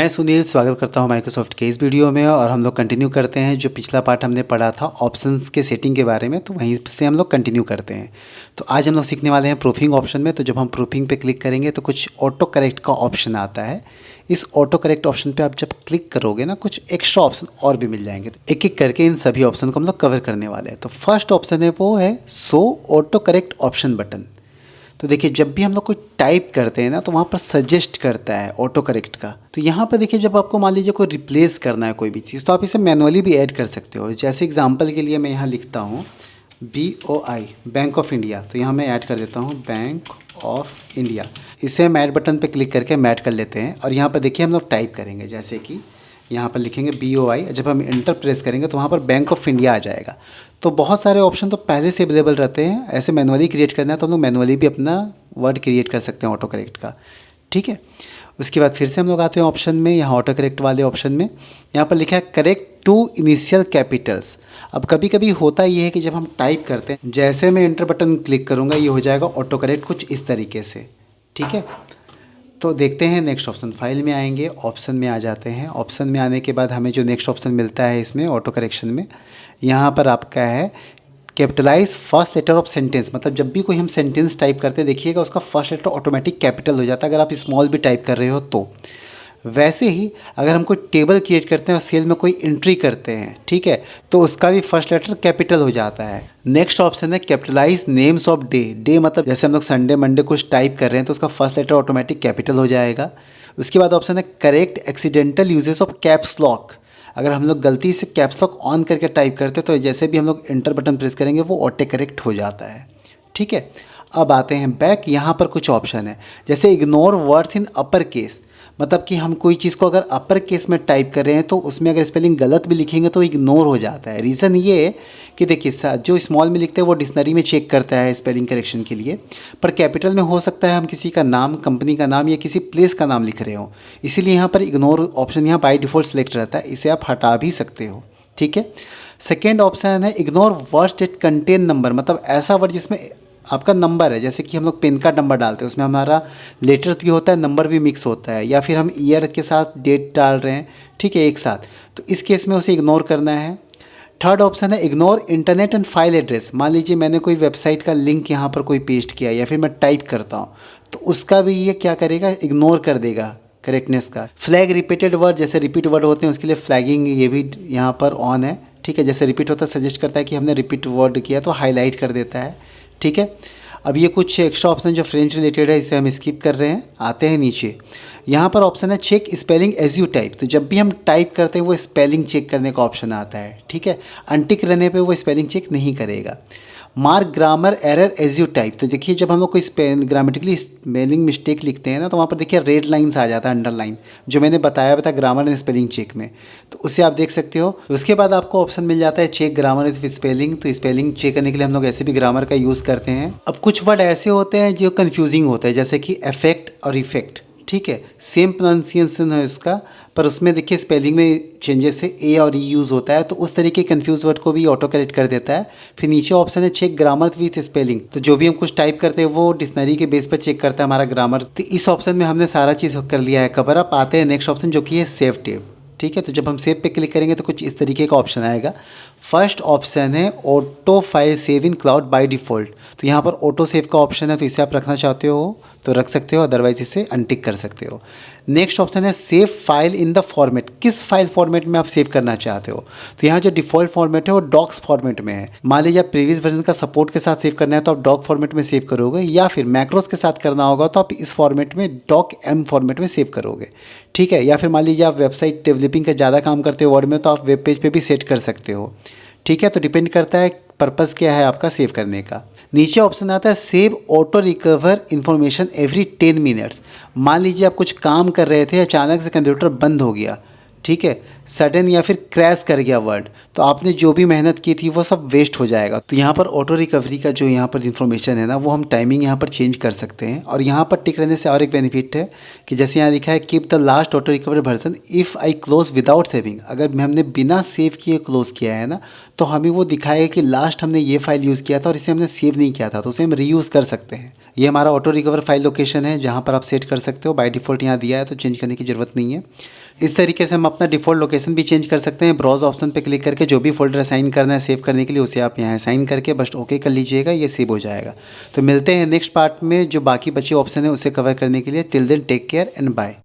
मैं सुनील स्वागत करता हूं माइक्रोसॉफ्ट के इस वीडियो में। और हम लोग कंटिन्यू करते हैं जो पिछला पार्ट हमने पढ़ा था ऑप्शंस के सेटिंग के बारे में, तो वहीं से हम लोग कंटिन्यू करते हैं। तो आज हम लोग सीखने वाले हैं प्रूफिंग ऑप्शन में। तो जब हम प्रूफिंग पे क्लिक करेंगे तो कुछ ऑटो करेक्ट का ऑप्शन आता है। इस ऑटो करेक्ट ऑप्शन पे आप जब क्लिक करोगे ना, कुछ एक्स्ट्रा ऑप्शन और भी मिल जाएंगे। तो एक एक करके इन सभी ऑप्शन को हम लोग कवर करने वाले हैं। तो फर्स्ट ऑप्शन है वो है show auto correct option button. तो देखिए, जब भी हम लोग कोई टाइप करते हैं ना, तो वहाँ पर सजेस्ट करता है ऑटो करेक्ट का। तो यहाँ पर देखिए, जब आपको मान लीजिए कोई रिप्लेस करना है कोई भी चीज़, तो आप इसे मैनुअली भी ऐड कर सकते हो। जैसे एग्जांपल के लिए मैं यहाँ लिखता हूँ BOI, बैंक ऑफ इंडिया। तो यहाँ मैं ऐड कर देता हूँ बैंक ऑफ इंडिया। इसे हम ऐड बटन पर क्लिक करके हम ऐड कर लेते हैं। और यहाँ पर देखिए हम लोग टाइप करेंगे, जैसे कि यहाँ पर लिखेंगे BOI। जब हम इंटर प्रेस करेंगे तो वहाँ पर बैंक ऑफ इंडिया आ जाएगा। तो बहुत सारे ऑप्शन तो पहले से अवेलेबल रहते हैं। ऐसे मैनुअली क्रिएट करना है तो हम लोग मैनुअली भी अपना वर्ड क्रिएट कर सकते हैं ऑटो करेक्ट का। ठीक है, उसके बाद फिर से हम लोग आते हैं ऑप्शन में, यहाँ ऑटो करेक्ट वाले ऑप्शन में। यहाँ पर लिखा है करेक्ट टू इनिशियल कैपिटल्स। अब कभी कभी होता ये है कि जब हम टाइप करते हैं, जैसे मैं इंटर बटन क्लिक करूँगा ये हो जाएगा ऑटो करेक्ट कुछ इस तरीके से। ठीक है, तो देखते हैं नेक्स्ट ऑप्शन। फाइल में आएंगे, ऑप्शन में आ जाते हैं। ऑप्शन में आने के बाद हमें जो नेक्स्ट ऑप्शन मिलता है इसमें ऑटो करेक्शन में, यहाँ पर आपका है capitalize first letter of sentence. मतलब जब भी कोई हम सेंटेंस टाइप करते हैं, देखिएगा उसका फर्स्ट लेटर ऑटोमेटिक कैपिटल हो जाता है, अगर आप स्मॉल भी टाइप कर रहे हो तो। वैसे ही अगर हम कोई टेबल क्रिएट करते हैं और सेल में कोई एंट्री करते हैं, ठीक है, तो उसका भी फर्स्ट लेटर कैपिटल हो जाता है। नेक्स्ट ऑप्शन है capitalize names of day. Day मतलब जैसे हम लोग संडे मंडे कुछ टाइप कर रहे हैं तो उसका फर्स्ट लेटर ऑटोमेटिक कैपिटल हो जाएगा। उसके बाद ऑप्शन है correct accidental uses of caps lock. अगर हम लोग गलती से कैप्स लॉक ऑन करके टाइप करते हैं तो जैसे भी हम लोग एंटर बटन प्रेस करेंगे वो ऑटो करेक्ट हो जाता है। ठीक है, अब आते हैं बैक। यहाँ पर कुछ ऑप्शन है, जैसे ignore words in upper case. मतलब कि हम कोई चीज़ को अगर अपर केस में टाइप कर रहे हैं तो उसमें अगर स्पेलिंग गलत भी लिखेंगे तो इग्नोर हो जाता है। रीज़न ये है कि देखिए, जो स्मॉल में लिखते हैं वो डिक्शनरी में चेक करता है स्पेलिंग करेक्शन के लिए, पर कैपिटल में हो सकता है हम किसी का नाम, कंपनी का नाम या किसी प्लेस का नाम लिख रहे हो, इसीलिए यहाँ पर इग्नोर ऑप्शन यहाँ बाय डिफ़ॉल्ट सेलेक्ट रहता है। इसे आप हटा भी सकते हो। ठीक है, सेकेंड ऑप्शन है ignore words that contain number. मतलब ऐसा वर्ड जिसमें आपका नंबर है, जैसे कि हम लोग पेन कार्ड नंबर डालते हैं, उसमें हमारा लेटर्स भी होता है, नंबर भी मिक्स होता है, या फिर हम ईयर के साथ डेट डाल रहे हैं, ठीक है, एक साथ, तो इस केस में उसे इग्नोर करना है। थर्ड ऑप्शन है ignore internet and file address. मान लीजिए मैंने कोई वेबसाइट का लिंक यहाँ पर कोई पेस्ट किया या फिर मैं टाइप करता हूँ, तो उसका भी ये क्या करेगा, इग्नोर कर देगा करेक्टनेस का। फ्लैग रिपीटेड वर्ड, जैसे रिपीट वर्ड होते हैं उसके लिए फ्लैगिंग ये भी यहाँ पर ऑन है। ठीक है, जैसे रिपीट होता है सजेस्ट करता है कि हमने रिपीट वर्ड किया तो हाईलाइट कर देता है। ठीक है, अब ये कुछ एक्स्ट्रा ऑप्शन जो फ्रेंच रिलेटेड है इसे हम स्किप कर रहे हैं। आते हैं नीचे, यहाँ पर ऑप्शन है check spelling as you type. तो जब भी हम टाइप करते हैं वो स्पेलिंग चेक करने का ऑप्शन आता है। ठीक है, अनटिक रहने पे वो स्पेलिंग चेक नहीं करेगा। Mark grammar error as you type. तो देखिए, जब हम लोग कोई ग्रामेटिकली स्पेलिंग मिस्टेक लिखते हैं ना, तो वहाँ पर देखिए रेड लाइन्स आ जाता है, अंडरलाइन, जो मैंने बताया था ग्रामर एंड स्पेलिंग चेक में, तो उसे आप देख सकते हो। उसके बाद आपको ऑप्शन मिल जाता है चेक ग्रामर विद स्पेलिंग। तो स्पेलिंग चेक करने के लिए हम लोग ऐसे भी ग्रामर का यूज़ करते हैं। अब कुछ वर्ड ऐसे होते हैं जो कन्फ्यूजिंग होते हैं, जैसे कि इफेक्ट और इफेक्ट। ठीक है, सेम प्रोनाउंसिएशन है उसका, पर उसमें देखिए स्पेलिंग में चेंजेस से ए और ई यूज़ होता है, तो उस तरीके कन्फ्यूज वर्ड को भी ऑटो करेक्ट कर देता है। फिर नीचे ऑप्शन है चेक ग्रामर विथ स्पेलिंग। तो जो भी हम कुछ टाइप करते हैं वो डिक्शनरी के बेस पर चेक करता है हमारा ग्रामर। तो इस ऑप्शन में हमने सारा चीज़ कर लिया है कवर। अप आते हैं नेक्स्ट ऑप्शन जो कि है सेव टेब। ठीक है, तो जब हम सेव पे क्लिक करेंगे तो कुछ इस तरीके का ऑप्शन आएगा। फर्स्ट ऑप्शन है auto file save in cloud by default. तो यहाँ पर ऑटो सेव का ऑप्शन है, तो इसे आप रखना चाहते हो तो रख सकते हो, अदरवाइज इसे अनटिक कर सकते हो। नेक्स्ट ऑप्शन है save file in the format. किस फाइल फॉर्मेट में आप सेव करना चाहते हो, तो यहाँ जो डिफ़ॉल्ट फॉर्मेट है वो डॉक्स फॉर्मेट में है। मान लीजिए आप प्रीवियस वर्जन का सपोर्ट के साथ सेव करना है तो आप डॉक फॉर्मेट में सेव करोगे, या फिर मैक्रोस के साथ करना होगा तो आप इस फॉर्मेट में डॉक एम फॉर्मेट में सेव करोगे। ठीक है, या फिर मान लीजिए आप वेबसाइट डेवलपिंग का ज़्यादा काम करते हो वर्ड में, तो आप वेब पेज पे भी सेट कर सकते हो। ठीक है, तो डिपेंड करता है पर्पज़ क्या है आपका सेव करने का। नीचे ऑप्शन आता है save auto recover information every 10 minutes. मान लीजिए आप कुछ काम कर रहे थे, अचानक से कंप्यूटर बंद हो गया, ठीक है, सडन या फिर क्रैश कर गया वर्ड, तो आपने जो भी मेहनत की थी वो सब वेस्ट हो जाएगा। तो यहाँ पर ऑटो रिकवरी का जो यहाँ पर इन्फॉर्मेशन है ना, वो हम टाइमिंग यहाँ पर चेंज कर सकते हैं। और यहाँ पर टिक रहने से और एक बेनिफिट है कि जैसे यहाँ लिखा है keep the last auto recovery version if I close without saving. अगर हमने बिना सेव किए क्लोज किया है ना, तो हमें वो दिखाएगा कि लास्ट हमने ये फाइल यूज़ किया था और इसे हमने सेव नहीं किया था, तो उसे हम रीयूज़ कर सकते हैं। ये हमारा ऑटो रिकवर फाइल लोकेशन है जहाँ पर आप सेट कर सकते हो। बाय डिफ़ॉल्ट यहाँ दिया है तो चेंज करने की ज़रूरत नहीं है। इस तरीके से हम अपना डिफ़ॉल्ट लोकेशन भी चेंज कर सकते हैं। ब्राउज़ ऑप्शन पे क्लिक करके जो भी फ़ोल्डर असाइन करना है सेव करने के लिए उसे आप यहाँ असाइन करके बस ओके कर लीजिएगा, ये सेव हो जाएगा। तो मिलते हैं नेक्स्ट पार्ट में जो बाकी बचे ऑप्शन है उसे कवर करने के लिए। Till then take care and bye.